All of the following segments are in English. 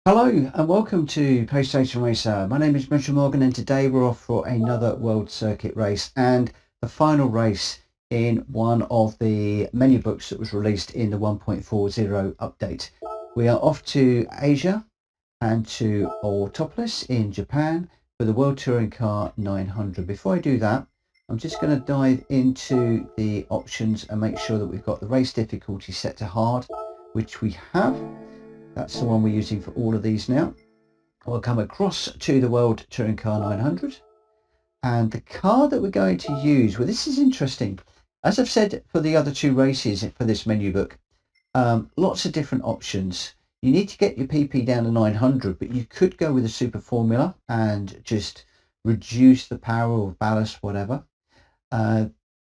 Hello and welcome to PlayStation Racer. My name is Mitchell Morgan and today we're off for another World Circuit race and the final race in one of the menu books that was released in the 1.40 update. We are off to Asia and to Autopolis in Japan for the World Touring Car 900. Before I do that, I'm just going to dive into the options and make sure that we've got the race difficulty set to hard, which we have. That's the one we're using for all of these now. We'll come across to the World Touring Car 900. And the car that we're going to use, well, this is interesting. As I've said for the other two races for this menu book, lots of different options. You need to get your PP down to 900, but you could go with a super formula and just reduce the power or ballast, whatever.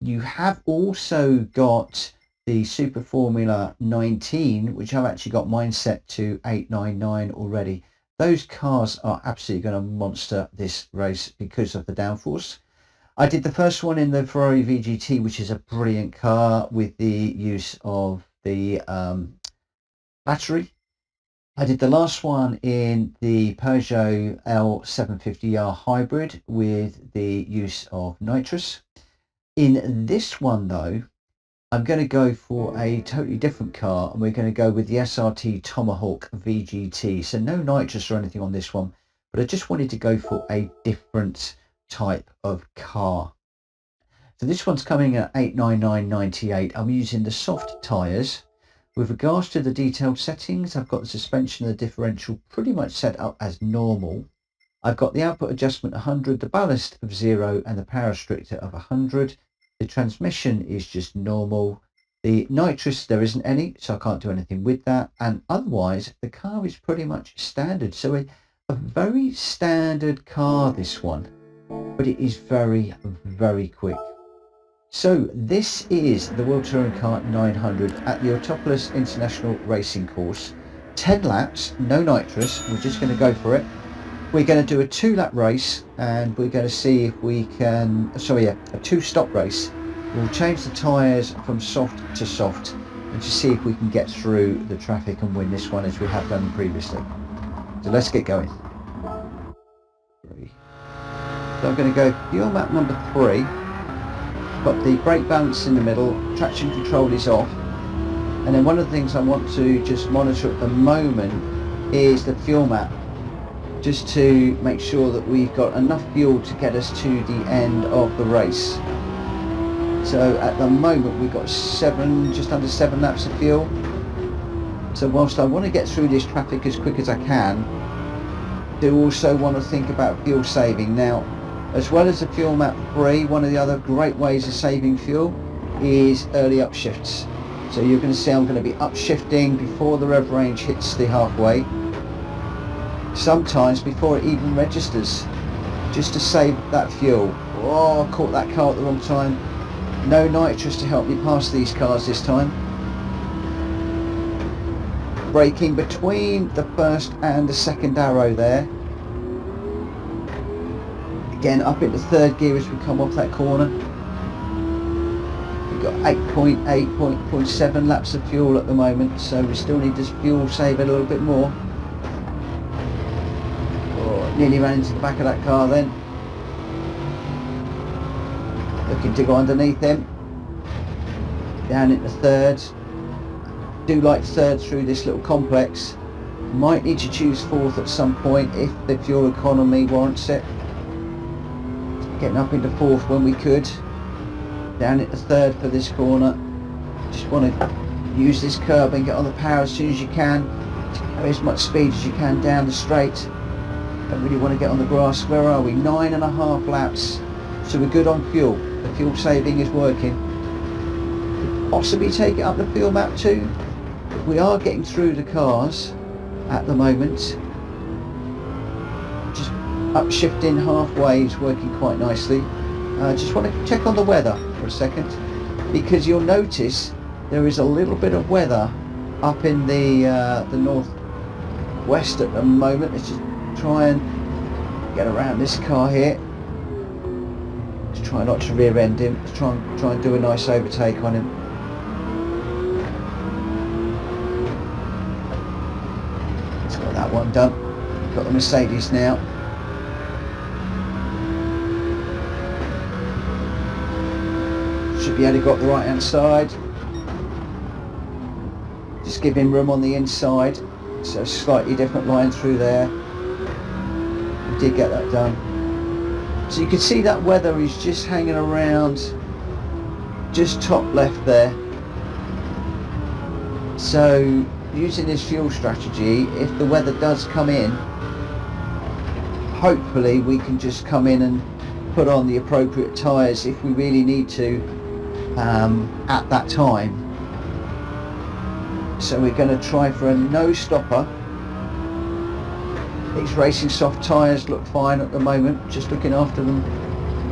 You have also got the Super Formula 19, which I've actually got mine set to 899 already. Those cars are absolutely going to monster this race because of the downforce. I did the first one in the Ferrari VGT, which is a brilliant car with the use of the battery. I did the last one in the Peugeot L750R hybrid with the use of nitrous. In this one though, I'm going to go for a totally different car and we're going to go with the SRT Tomahawk VGT. So no nitrous or anything on this one, but I just wanted to go for a different type of car. So this one's coming at 899.98. I'm using the soft tyres. With regards to the detailed settings, I've got the suspension and the differential pretty much set up as normal. I've got the output adjustment 100, the ballast of 0 and the power restrictor of 100. The transmission is just normal. The nitrous, there isn't any, so I can't do anything with that. And otherwise, the car is pretty much standard. So a very standard car, this one, but it is very, very quick. So this is the World Touring Car 900 at the Autopolis International Racing Course. 10 laps, no nitrous. We're just going to go for it. We're going to do a 2-lap race and we're going to see if we can, a 2-stop race. We'll change the tyres from soft to soft and just see if we can get through the traffic and win this one as we have done previously. So let's get going. So I'm going to go fuel map number 3. Got the brake balance in the middle, traction control is off. And then one of the things I want to just monitor at the moment is the fuel map, just to make sure that we've got enough fuel to get us to the end of the race. So at the moment we've got just under 7 laps of fuel. So whilst I want to get through this traffic as quick as I can, I do also want to think about fuel saving. Now, as well as the fuel map 3, one of the other great ways of saving fuel is early upshifts. So you're going to see I'm going to be upshifting before the rev range hits the halfway. Sometimes before it even registers, just to save that fuel. Oh, I caught that car at the wrong time. No nitrous to help me pass these cars this time. Braking between the first and the second arrow there. Again, up into third gear as we come off that corner. We've got 8.7 laps of fuel at the moment, so we still need this fuel save a little bit more. Nearly ran into the back of that car then. Looking to go underneath him. Down into third. Do like third through this little complex. Might need to choose fourth at some point if the fuel economy warrants it. Getting up into fourth when we could. Down into third for this corner. Just want to use this curb and get on the power as soon as you can. Go as much speed as you can down the straight. Don't really want to get on the grass. Where are we? 9.5 laps. So we're good on fuel. The fuel saving is working. Possibly take it up the fuel map too. We are getting through the cars at the moment. Just upshifting halfway is working quite nicely. Just want to check on the weather for a second, because you'll notice there is a little bit of weather up in the northwest at the moment. Let's just try and get around this car here. Just try not to rear end him. Let's try and do a nice overtake on him. Got that one done. Got the Mercedes now. Should be able to go up the right hand side. Just give him room on the inside. So slightly different line through there. We did get that done. So you can see that weather is just hanging around just top left there. So using this fuel strategy, if the weather does come in, hopefully we can just come in and put on the appropriate tyres if we really need to at that time. So we're going to try for a no stopper. These racing soft tyres look fine at the moment, just looking after them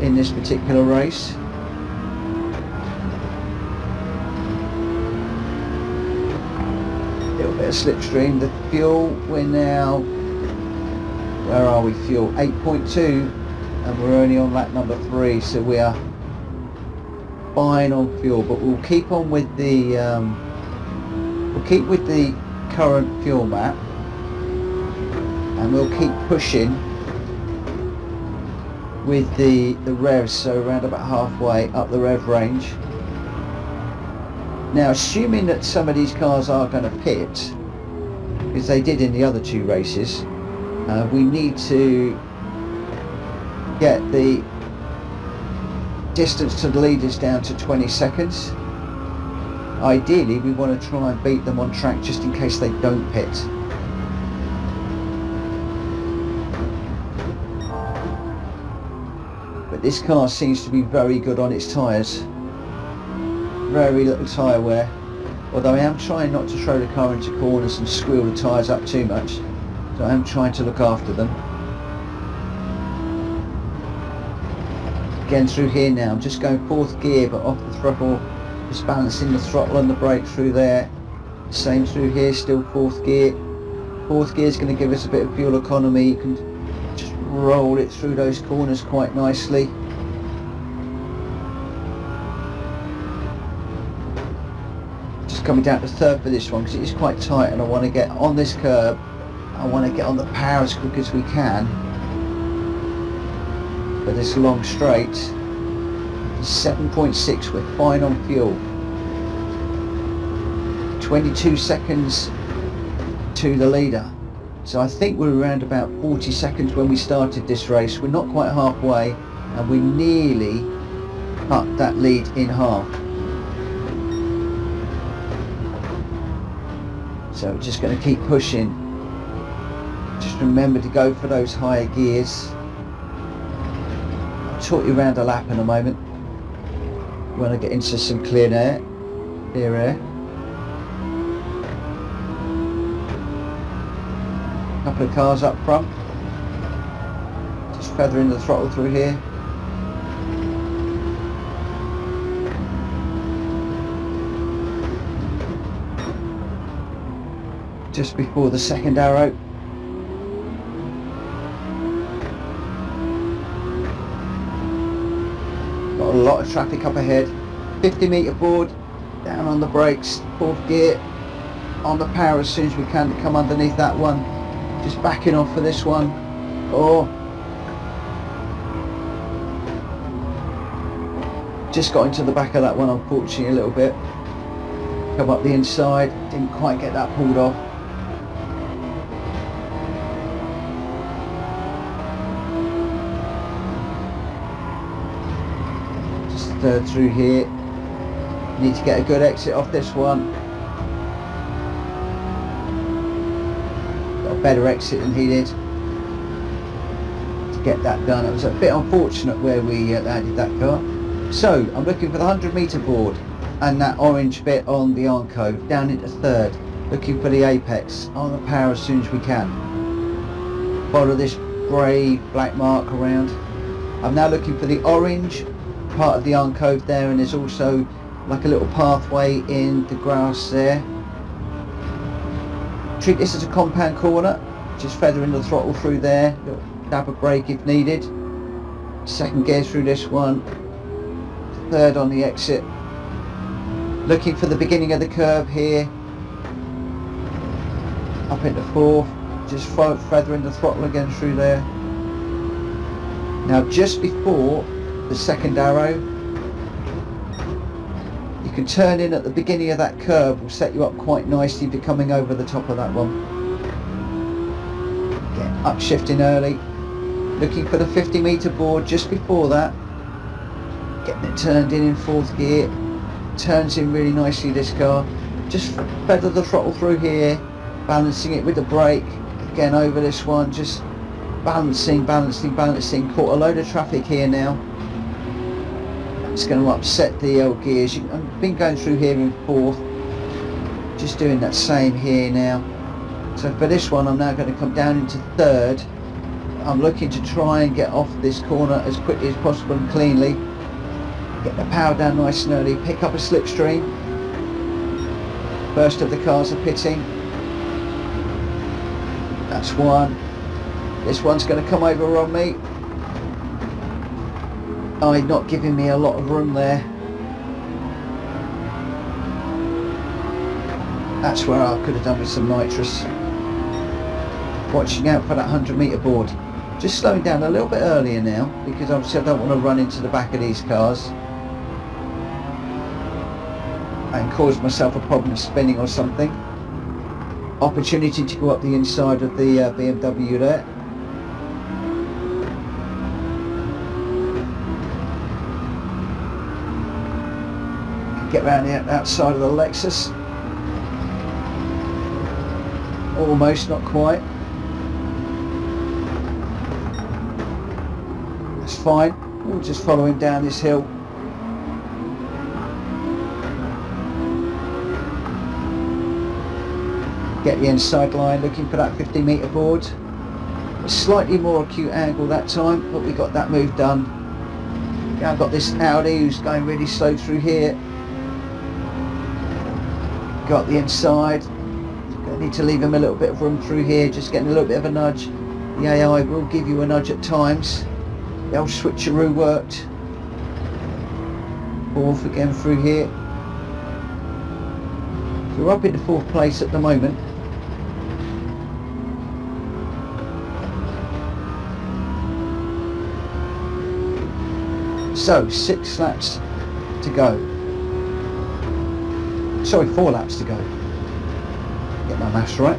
in this particular race. Little bit of slipstream. The fuel, we're now, where are we? Fuel 8.2, and we're only on lap number 3, so we are fine on fuel. But we'll keep on with the current fuel map, and we'll keep pushing with the revs, so around about halfway up the rev range. Now, assuming that some of these cars are going to pit, because they did in the other 2 races, we need to get the distance to the leaders down to 20 seconds. Ideally, we want to try and beat them on track just in case they don't pit. But this car seems to be very good on its tyres. Very little tyre wear, although I am trying not to throw the car into corners and squeal the tyres up too much, so I am trying to look after them. Again through here now, I'm just going 4th gear but off the throttle, just balancing the throttle and the brake through there. Same through here, still 4th gear. 4th gear is going to give us a bit of fuel economy. You can just roll it through those corners quite nicely. Coming down to 3rd for this one because it is quite tight, and I want to get on this curb. I want to get on the power as quick as we can for this long straight. 7.6, we're fine on fuel. 22 seconds to the leader, so I think we're around about 40 seconds when we started this race. We're not quite halfway, and we nearly cut that lead in half. So we're just going to keep pushing. Just remember to go for those higher gears. I'll talk you around a lap in a moment when I get into some clear air. A couple of cars up front. Just feathering the throttle through here. Just before the second arrow. Got a lot of traffic up ahead. 50 metre board, down on the brakes, 4th gear, on the power as soon as we can to come underneath that one. Just backing off for this one. Just got into the back of that one unfortunately a little bit. Come up the inside, didn't quite get that pulled off. Third through here. Need to get a good exit off this one. Got a better exit than he did to get that done. It was a bit unfortunate where we landed that car. So I'm looking for the 100 metre board and that orange bit on the Armco, down into 3rd. Looking for the apex, on the power as soon as we can. Follow this grey black mark around. I'm now looking for the orange part of the Armco there, and there's also like a little pathway in the grass there. Treat this as a compound corner, just feathering the throttle through there, little dab of brake if needed. 2nd gear through this one, 3rd on the exit. Looking for the beginning of the curve here, up into 4th, just feathering the throttle again through there. Now just before the second arrow, you can turn in at the beginning of that curve. Will set you up quite nicely for coming over the top of that one. Again, upshifting early, looking for the 50-meter board just before that, getting it turned in fourth gear. Turns in really nicely, this car. Just feather the throttle through here, balancing it with the brake. Again over this one, just balancing. Caught a load of traffic here now. It's going to upset the L gears. I've been going through here in fourth, just doing that same here now. So for this one, I'm now going to come down into third. I'm looking to try and get off this corner as quickly as possible and cleanly. Get the power down nice and early, pick up a slipstream. First of the cars are pitting. That's one. This one's going to come over on me. Not giving me a lot of room there. That's where I could have done with some nitrous. Watching out for that 100-meter board. Just slowing down a little bit earlier now, because obviously I don't want to run into the back of these cars and cause myself a problem spinning or something. Opportunity to go up the inside of the BMW there. Get around the outside of the Lexus. Almost, not quite. That's fine. We'll just follow him down this hill. Get the inside line, looking for that 50-meter board. A slightly more acute angle that time, but we got that move done. Now I've got this Audi who's going really slow through here. Got the inside. Gonna need to leave him a little bit of room through here, just getting a little bit of a nudge. The AI will give you a nudge at times. The old switcheroo worked. Fourth again through here. So we're up into fourth place at the moment. So 6 laps to go. Sorry, 4 laps to go. Get my maths right.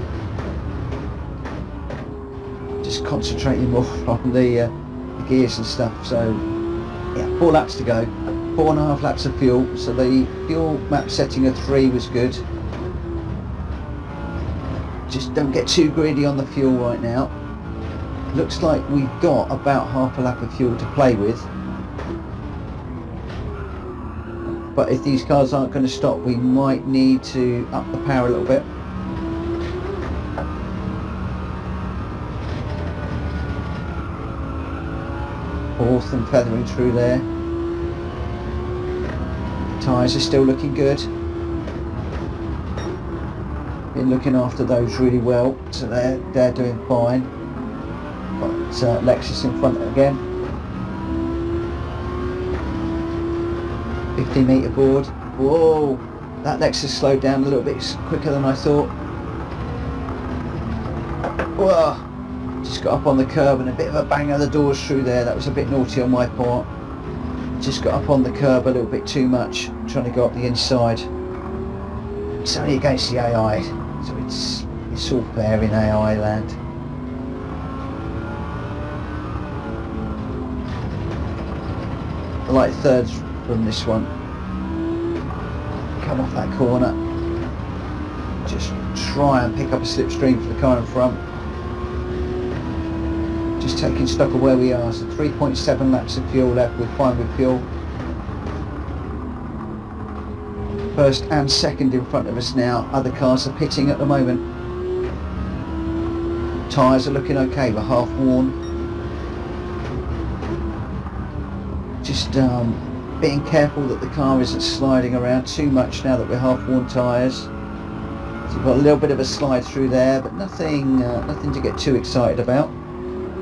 Just concentrating more on the gears and stuff. So yeah, 4 laps to go. 4.5 laps of fuel. So the fuel map setting of 3 was good. Just don't get too greedy on the fuel right now. Looks like we've got about half a lap of fuel to play with. But if these cars aren't going to stop, we might need to up the power a little bit. Fourth and feathering through there. Tyres are still looking good. Been looking after those really well, so they're doing fine. Got Lexus in front again. 50-meter board. Whoa, that Lexus slowed down a little bit quicker than I thought. Whoa, just got up on the curb and a bit of a bang of the doors through there. That was a bit naughty on my part. Just got up on the curb a little bit too much, trying to go up the inside. It's only against the AI, so it's all fair in AI land. I like thirds from this one. Come off that corner. Just try and pick up a slipstream for the car in front. Just taking stock of where we are. So 3.7 laps of fuel left. We're fine with fuel. First and second in front of us now. Other cars are pitting at the moment. Tyres are looking okay. We're half worn. Just being careful that the car isn't sliding around too much now that we're half worn tyres. So we've got a little bit of a slide through there, but nothing to get too excited about.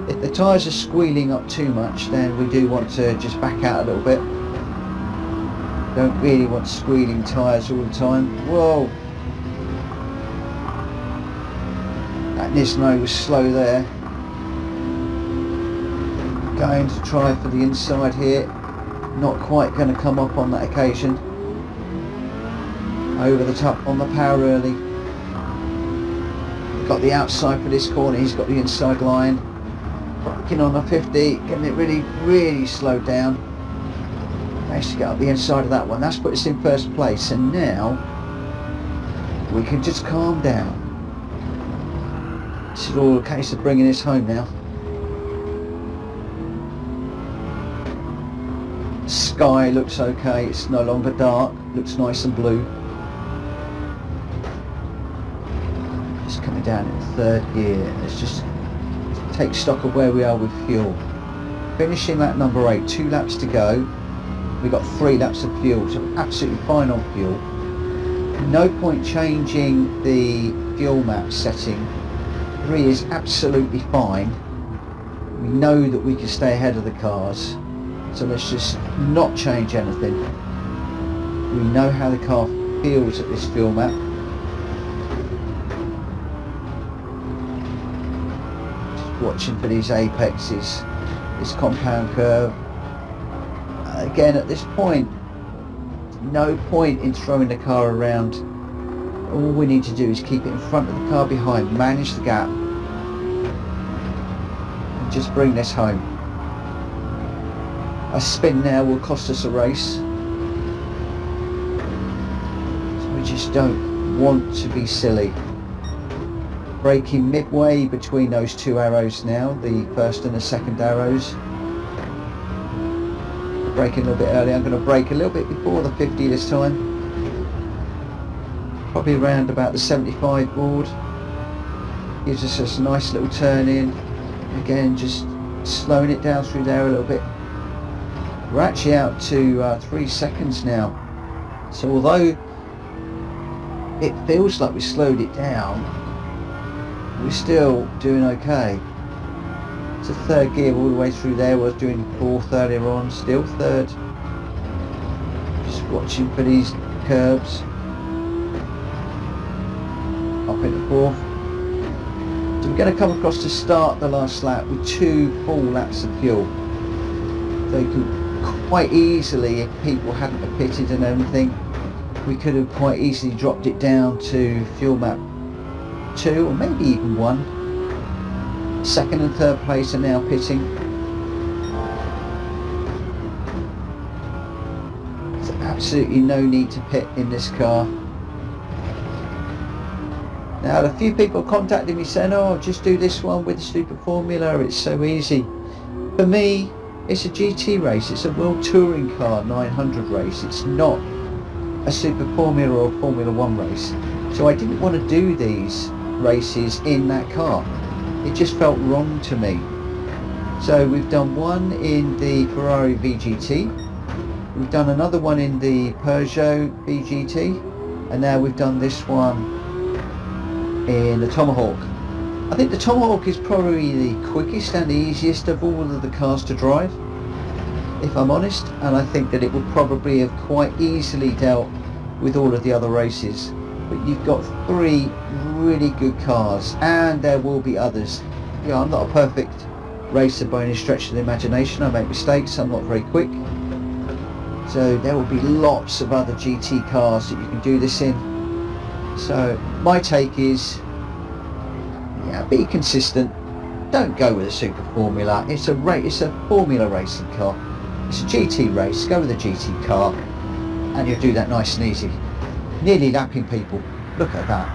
If the tyres are squealing up too much, then we do want to just back out a little bit. Don't really want squealing tyres all the time. Whoa! That Nismo was slow there. Going to try for the inside here. Not quite going to come up on that occasion. Over the top on the power early. Got the outside for this corner, he's got the inside line. Braking on the 50, getting it really slowed down. Managed to get up the inside of that one. That's put us in first place, and now we can just calm down. This is all a case of bringing this home now. The sky looks okay, it's no longer dark, looks nice and blue. Just coming down in third gear. Let's just take stock of where we are with fuel. Finishing lap number 8, 2 laps to go. We've got 3 laps of fuel, so we're absolutely fine on fuel. No point changing the fuel map setting. 3 is absolutely fine. We know that we can stay ahead of the cars, so let's just not change anything. We know how the car feels at this fuel map. Watching for these apexes, this compound curve. Again, at this point, no point in throwing the car around. All we need to do is keep it in front of the car behind, manage the gap, and just bring this home. A spin now will cost us a race, so we just don't want to be silly. Braking midway between those 2 arrows now, the first and the second arrows. Braking a little bit early. I'm going to brake a little bit before the 50 this time. Probably around about the 75 board. Gives us a nice little turn in. Again, just slowing it down through there a little bit. We're actually out to 3 seconds now. So although it feels like we slowed it down, we're still doing okay. It's a third gear all the way through there. I was doing 4th earlier on, still third. Just watching for these curbs. Up into 4th. So we're going to come across to start the last lap with 2 full laps of fuel. So you could quite easily, if people hadn't have pitted and everything, we could have quite easily dropped it down to fuel map 2 or maybe even 1. Second and third place are now pitting. There's absolutely no need to pit in this car. Now a few people contacted me saying, oh, just do this one with the Super Formula, it's so easy. For me, it's a GT race, it's a World Touring Car 900 race, it's not a Super Formula or Formula 1 race. So I didn't want to do these races in that car. It just felt wrong to me. So we've done one in the Ferrari VGT, we've done another one in the Peugeot VGT, and now we've done this one in the Tomahawk. I think the Tomahawk is probably the quickest and the easiest of all of the cars to drive, if I'm honest, and I think that it would probably have quite easily dealt with all of the other races. But you've got 3 really good cars, and there will be others. You know, I'm not a perfect racer by any stretch of the imagination. I make mistakes, I'm not very quick. So there will be lots of other GT cars that you can do this in. So my take is, yeah, be consistent. Don't go with a Super Formula. It's a Formula racing car. It's a GT race. Go with a GT car, and you'll do that nice and easy. Nearly lapping people. Look at that.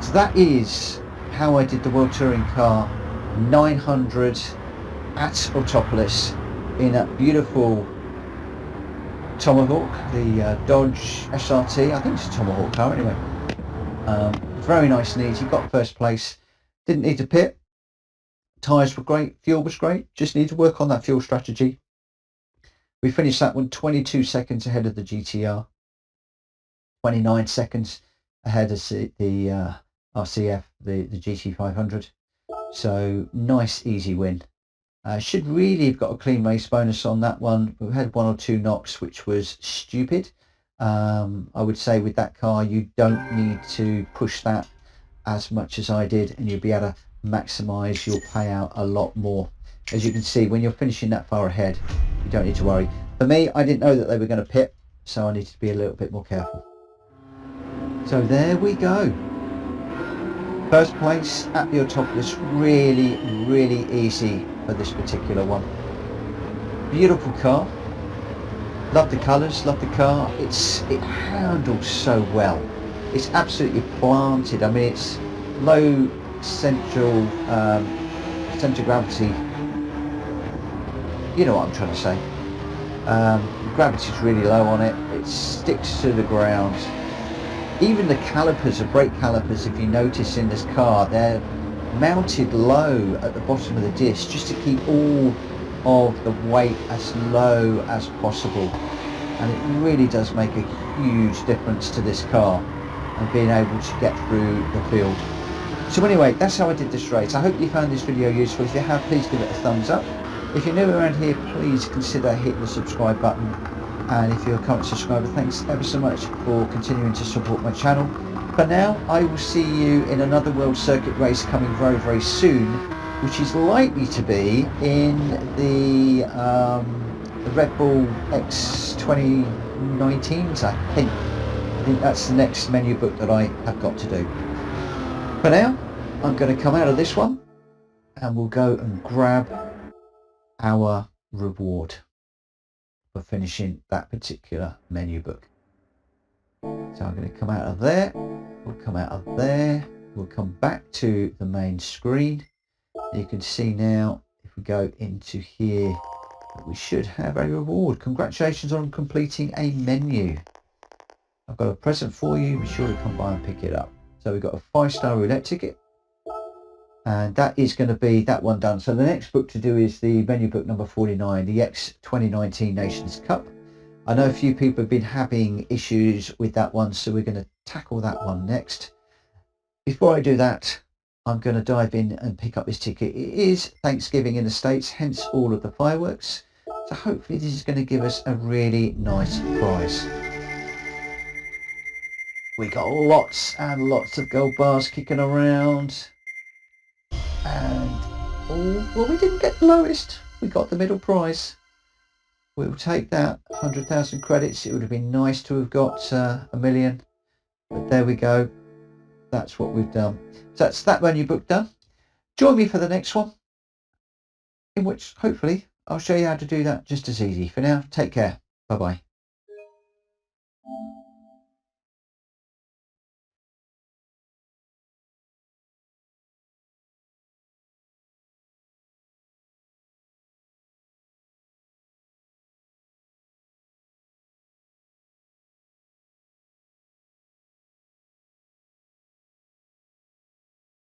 So that is how I did the World Touring Car 900 at Autopolis in a beautiful Tomahawk, the Dodge SRT. I think it's a Tomahawk car anyway. Very nice and easy. Got first place. Didn't need to pit. Tyres were great. Fuel was great. Just need to work on that fuel strategy. We finished that one 22 seconds ahead of the GTR. 29 seconds ahead of the RCF, the GT500. So nice easy win. Should really have got a clean race bonus on that one. We had 1 or 2 knocks, which was stupid. I would say with that car you don't need to push that as much as I did, and you'll be able to maximize your payout a lot more. As you can see, when you're finishing that far ahead, you don't need to worry. For me, I didn't know that they were going to pit, so I needed to be a little bit more careful. So there we go. First place at the Autopolis. Really, really easy for this particular one. Beautiful car. Love the colours, love the car. It handles so well. It's absolutely planted. I mean, it's low central gravity. You know what I'm trying to say. Gravity's really low on it. It sticks to the ground. Even the calipers, the brake calipers, if you notice in this car, they're mounted low at the bottom of the disc just to keep all of the weight as low as possible, and it really does make a huge difference to this car and being able to get through the field. So anyway, that's how I did this race. I hope you found this video useful. If you have, please give it a thumbs up. If you're new around here, please consider hitting the subscribe button, and if you're a current subscriber, thanks ever so much for continuing to support my channel. For now, I will see you in another World Circuit race coming very, very soon, which is likely to be in the Red Bull X 2019s, I think. I think that's the next menu book that I have got to do. For now, I'm going to come out of this one and we'll go and grab our reward for finishing that particular menu book. So I'm going to come out of there, we'll come out of there, we'll come back to the main screen. You can see now, if we go into here, we should have a reward. Congratulations on completing a menu. I've got a present for you, be sure to come by and pick it up. So we've got a 5-star roulette ticket, and that is going to be that one done. So the next book to do is the menu book number 49, the X 2019 Nations Cup. I know a few people have been having issues with that one, so we're going to tackle that one next. Before I do that, I'm going to dive in and pick up this ticket. It is Thanksgiving in the States, hence all of the fireworks. So hopefully this is going to give us a really nice prize. We got lots and lots of gold bars kicking around. And, oh, well, we didn't get the lowest. We got the middle prize. We'll take that, 100,000 credits. It would have been nice to have got a million. But there we go. That's what we've done. So that's that menu book done. Join me for the next one, in which hopefully I'll show you how to do that just as easy. For now, take care. Bye bye.